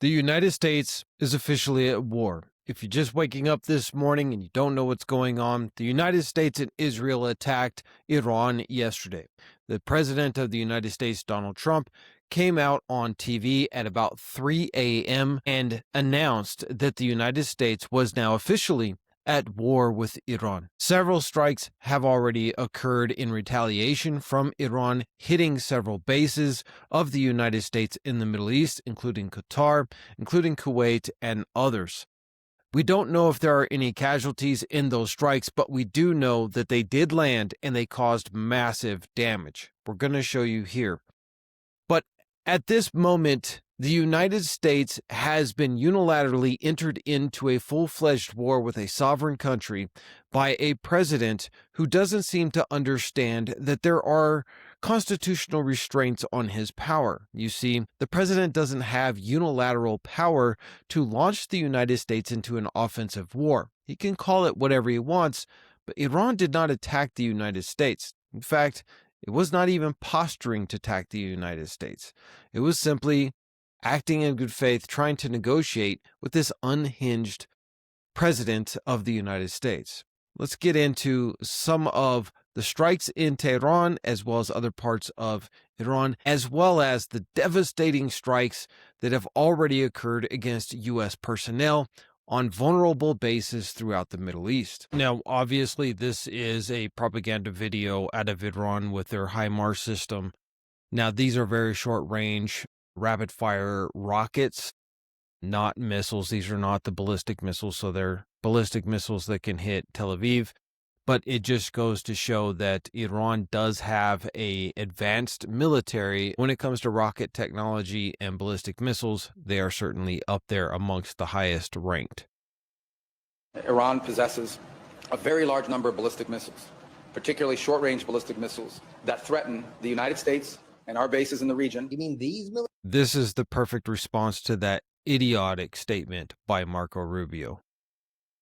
The United States is officially at war. If you're just waking up this morning and you don't know what's going on, the United States and Israel attacked Iran yesterday. The president of the United States, Donald Trump, came out on TV at about 3 a.m. and announced that the United States was now officially at war with Iran. Several strikes have already occurred in retaliation from Iran, hitting several bases of the United States in the Middle East, including Qatar, including Kuwait, and others. We don't know if there are any casualties in those strikes, but we do know that they did land and they caused massive damage. We're going to show you here. But at this moment, the United States has been unilaterally entered into a full-fledged war with a sovereign country by a president who doesn't seem to understand that there are constitutional restraints on his power. You see, the president doesn't have unilateral power to launch the United States into an offensive war. He can call it whatever he wants, but Iran did not attack the United States. In fact, it was not even posturing to attack the United States. It was simply acting in good faith, trying to negotiate with this unhinged president of the United States. Let's get into some of the strikes in Tehran, as well as other parts of Iran, as well as the devastating strikes that have already occurred against U.S. personnel on vulnerable bases throughout the Middle East. Now, obviously, this is a propaganda video out of Iran with their HIMARS system. Now, these are very short range, rapid fire rockets, not missiles. These are not the ballistic missiles, so they're ballistic missiles that can hit Tel Aviv. But it just goes to show that Iran does have a advanced military. When it comes to rocket technology and ballistic missiles, they are certainly up there amongst the highest ranked. Iran possesses a very large number of ballistic missiles, particularly short-range ballistic missiles that threaten the United States and our bases in the region. You mean these This is the perfect response to that idiotic statement by Marco Rubio.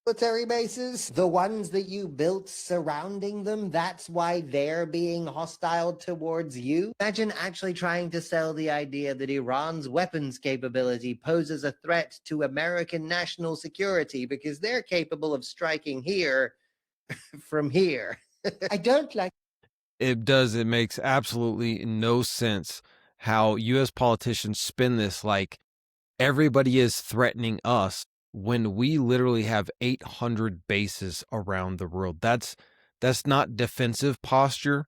military bases? The ones that you built surrounding them? That's why they're being hostile towards you? Imagine actually trying to sell the idea that Iran's weapons capability poses a threat to American national security because they're capable of striking here from here. I don't like It does. It makes absolutely no sense how U.S. politicians spin this like everybody is threatening us when we literally have 800 bases around the world. That's not defensive posture.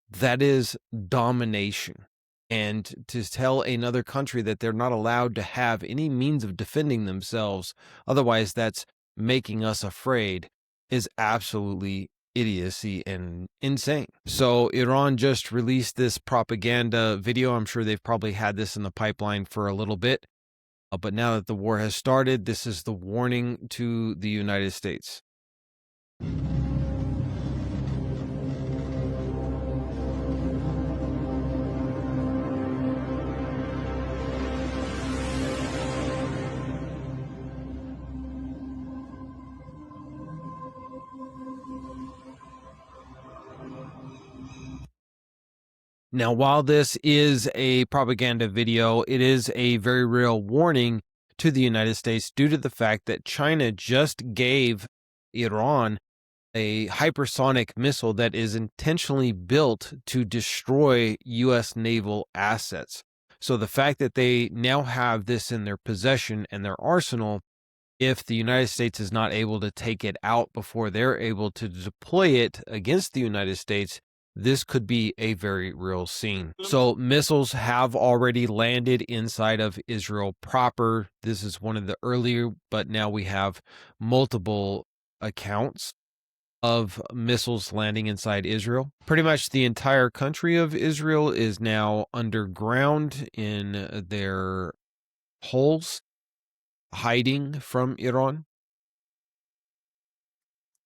That is domination. And to tell another country that they're not allowed to have any means of defending themselves, otherwise that's making us afraid, is absolutely idiocy and insane. So Iran just released this propaganda video. I'm sure they've probably had this in the pipeline for a little bit. But now that the war has started, this is the warning to the United States. Now, while this is a propaganda video, it is a very real warning to the United States due to the fact that China just gave Iran a hypersonic missile that is intentionally built to destroy U.S. naval assets. So the fact that they now have this in their possession and their arsenal, if the United States is not able to take it out before they're able to deploy it against the United States, this could be a very real scene. So missiles have already landed inside of Israel proper. This is one of the earlier, but now we have multiple accounts of missiles landing inside Israel. Pretty much the entire country of Israel is now underground in their holes, hiding from Iran.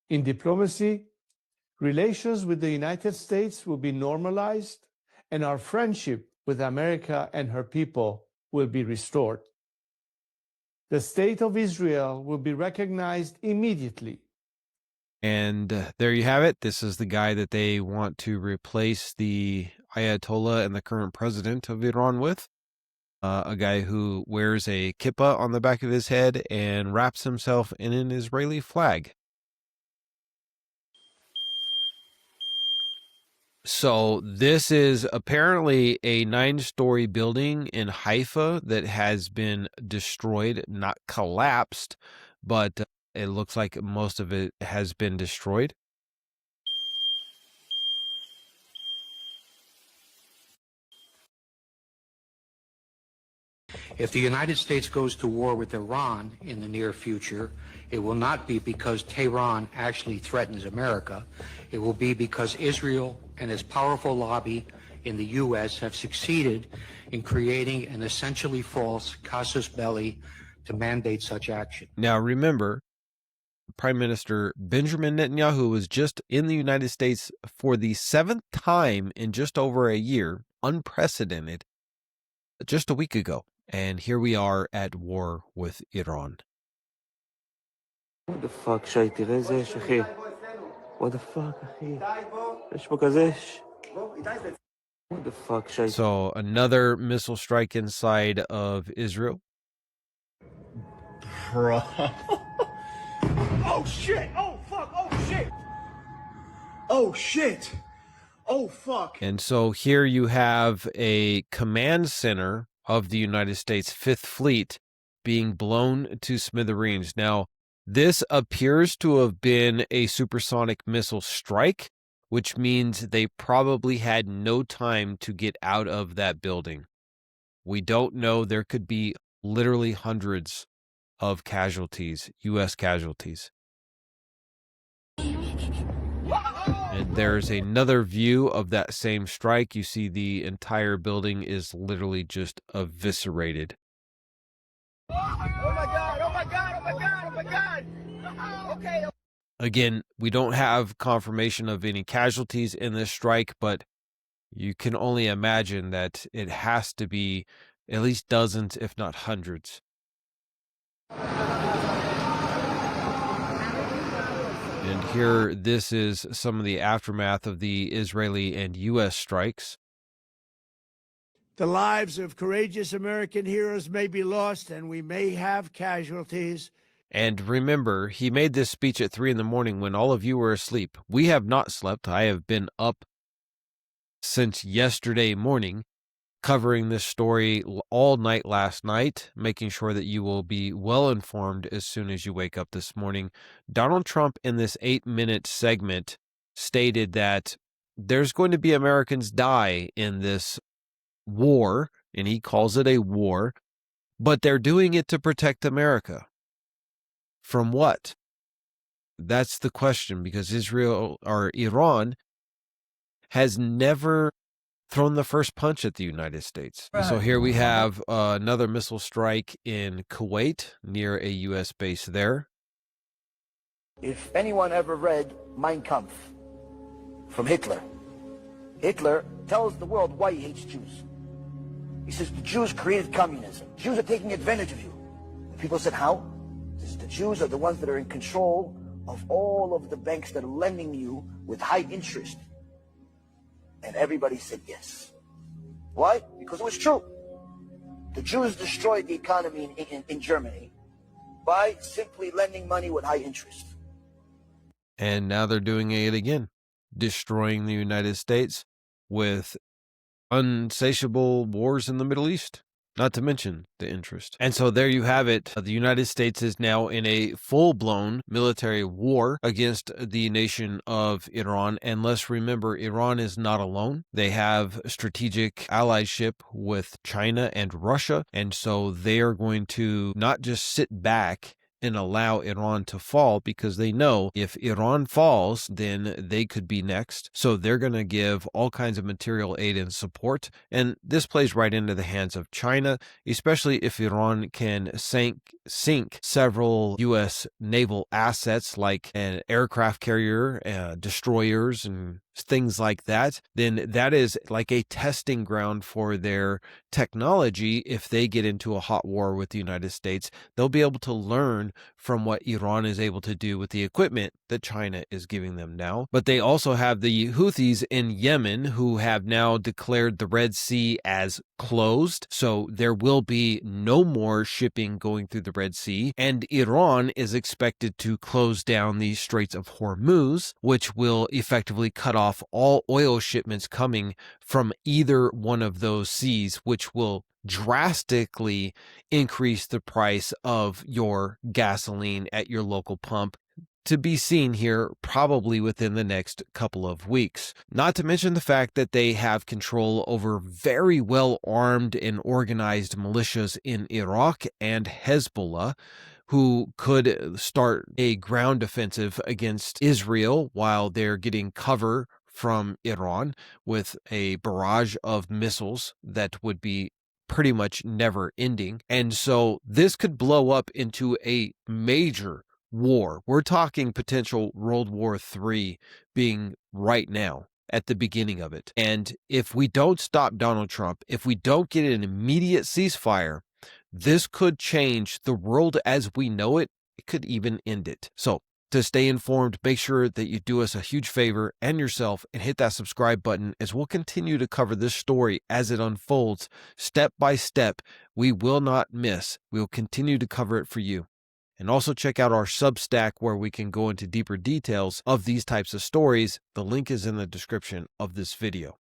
In diplomacy, relations with the United States will be normalized, and our friendship with America and her people will be restored. The state of Israel will be recognized immediately. And there you have it. This is the guy that they want to replace the Ayatollah and the current president of Iran with. a guy who wears a kippah on the back of his head and wraps himself in an Israeli flag. So this is apparently a 9-story building in Haifa that has been destroyed, not collapsed, but it looks like most of it has been destroyed. If the United States goes to war with Iran in the near future, it will not be because Tehran actually threatens America. It will be because Israel and its powerful lobby in the U.S. have succeeded in creating an essentially false casus belli to mandate such action. Now, remember, Prime Minister Benjamin Netanyahu was just in the United States for the 7th time in just over a year, unprecedented, just a week ago. And here we are at war with Iran. What the fuck, שי, תראה איזה יש, אחי. What the fuck, אחי. יש פה כזה אש. What the fuck, שי. So another missile strike inside of Israel. Bro. Oh shit! Oh fuck! Oh shit! Oh shit! Oh fuck! And so here you have a command center of the United States 5th Fleet being blown to smithereens. Now, this appears to have been a supersonic missile strike, which means they probably had no time to get out of that building. We don't know. There could be literally hundreds of casualties, U.S. casualties. And there's another view of that same strike. You see the entire building is literally just eviscerated. Oh my god! Oh my god! Oh my god! Oh my god! Okay. Again, we don't have confirmation of any casualties in this strike, but you can only imagine that it has to be at least dozens, if not hundreds. And here, this is some of the aftermath of the Israeli and U.S. strikes. The lives of courageous American heroes may be lost, and we may have casualties. And remember, he made this speech at 3 a.m. when all of you were asleep. We have not slept. I have been up since yesterday morning, covering this story all night last night, making sure that you will be well informed as soon as you wake up this morning. Donald Trump, in this 8-minute segment, stated that there's going to be Americans die in this war, and he calls it a war, but they're doing it to protect America. From what? That's the question, because Israel or Iran has never thrown the first punch at the United States. Right. So here we have another missile strike in Kuwait near a U.S. base there. If anyone ever read Mein Kampf from Hitler, Hitler tells the world why he hates Jews. He says the Jews created communism. Jews are taking advantage of you. And people said, how? He says the Jews are the ones that are in control of all of the banks that are lending you with high interest. And everybody said yes. Why? Because it was true. The Jews destroyed the economy in Germany by simply lending money with high interest. And now they're doing it again, destroying the United States with unsatiable wars in the Middle East, not to mention the interest. And so there you have it. The United States is now in a full-blown military war against the nation of Iran. And let's remember, Iran is not alone. They have strategic allyship with China and Russia. And so they are going to not just sit back and allow Iran to fall, because they know if Iran falls, then they could be next. So they're going to give all kinds of material aid and support. And this plays right into the hands of China, especially if Iran can sink several U.S. naval assets like an aircraft carrier, destroyers, and things like that, then that is like a testing ground for their technology. If they get into a hot war with the United States, they'll be able to learn from what Iran is able to do with the equipment that China is giving them now. But they also have the Houthis in Yemen, who have now declared the Red Sea as closed. So there will be no more shipping going through the Red Sea. And Iran is expected to close down the Straits of Hormuz, which will effectively cut off all oil shipments coming from either one of those seas, which will drastically increase the price of your gasoline at your local pump, to be seen here probably within the next couple of weeks. Not to mention the fact that they have control over very well armed and organized militias in Iraq and Hezbollah, who could start a ground offensive against Israel while they're getting cover from Iran with a barrage of missiles that would be pretty much never ending. And so this could blow up into a major war. We're talking potential World War III being right now at the beginning of it. And if we don't stop Donald Trump, if we don't get an immediate ceasefire, this could change the world as we know it. It could even end it. So to stay informed, make sure that you do us a huge favor and yourself and hit that subscribe button, as we'll continue to cover this story as it unfolds step by step. We will not miss. We will continue to cover it for you. And also check out our Substack, where we can go into deeper details of these types of stories. The link is in the description of this video.